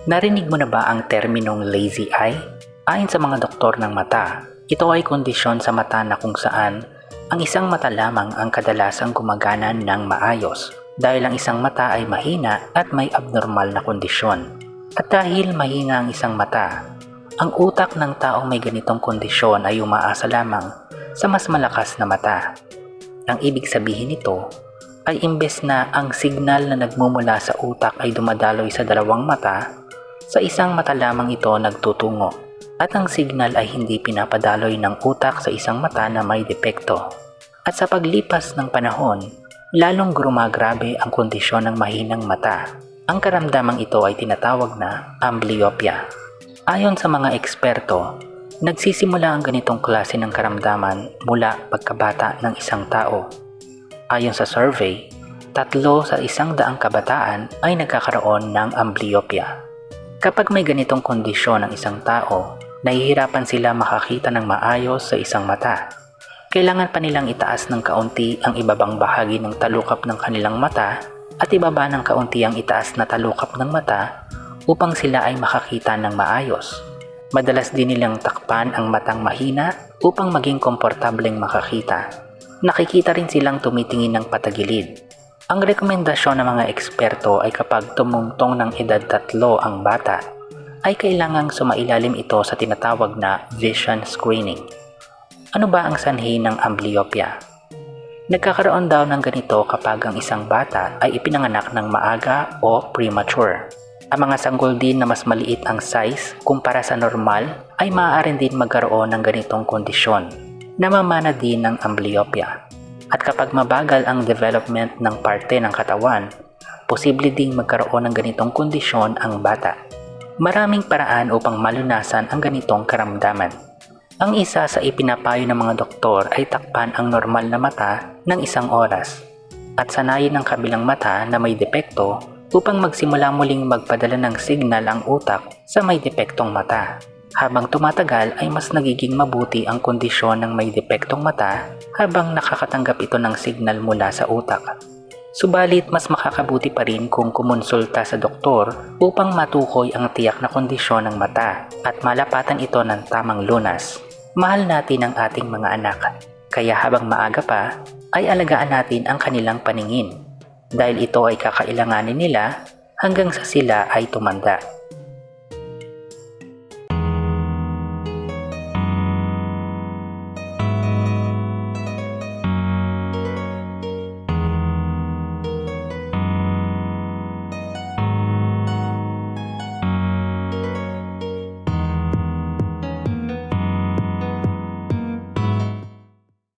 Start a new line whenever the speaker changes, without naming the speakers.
Narinig mo na ba ang terminong lazy eye? Ayon sa mga doktor ng mata, ito ay kondisyon sa mata na kung saan ang isang mata lamang ang kadalasang gumagana ng maayos dahil ang isang mata ay mahina at may abnormal na kondisyon. At dahil mahina ang isang mata, ang utak ng taong may ganitong kondisyon ay umaasa lamang sa mas malakas na mata. Ang ibig sabihin nito ay imbes na ang signal na nagmumula sa utak ay dumadaloy sa dalawang mata, sa isang mata lamang ito nagtutungo at ang signal ay hindi pinapadaloy ng utak sa isang mata na may depekto. At sa paglipas ng panahon, lalong grumagrabe ang kondisyon ng mahinang mata. Ang karamdamang ito ay tinatawag na amblyopia. Ayon sa mga eksperto, nagsisimula ang ganitong klase ng karamdaman mula pagkabata ng isang tao. Ayon sa survey, 3 sa 100 kabataan ay nagkakaroon ng amblyopia. Kapag may ganitong kondisyon ang isang tao, nahihirapan sila makakita ng maayos sa isang mata. Kailangan pa nilang itaas ng kaunti ang ibabang bahagi ng talukap ng kanilang mata at ibaba ng kaunti ang itaas na talukap ng mata upang sila ay makakita ng maayos. Madalas din nilang takpan ang matang mahina upang maging komportableng makakita. Nakikita rin silang tumitingin ng patagilid. Ang rekomendasyon ng mga eksperto ay kapag tumungtong ng edad 3 ang bata, ay kailangang sumailalim ito sa tinatawag na vision screening. Ano ba ang sanhi ng amblyopia? Nagkakaroon daw ng ganito kapag ang isang bata ay ipinanganak ng maaga o premature. Ang mga sanggol din na mas maliit ang size kumpara sa normal ay maaaring din magkaroon ng ganitong kondisyon. Namamana din ng amblyopia. At kapag mabagal ang development ng parte ng katawan, posible ding magkaroon ng ganitong kondisyon ang bata. Maraming paraan upang malunasan ang ganitong karamdaman. Ang isa sa ipinapayo ng mga doktor ay takpan ang normal na mata ng 1 oras at sanayin ang kabilang mata na may depekto upang magsimula muling magpadala ng signal ang utak sa may depektong mata. Habang tumatagal ay mas nagiging mabuti ang kondisyon ng may depektong mata habang nakakatanggap ito ng signal mula sa utak. Subalit mas makakabuti pa rin kung kumonsulta sa doktor upang matukoy ang tiyak na kondisyon ng mata at malapatan ito ng tamang lunas. Mahal natin ang ating mga anak, kaya habang maaga pa ay alagaan natin ang kanilang paningin dahil ito ay kakailanganin nila hanggang sa sila ay tumanda.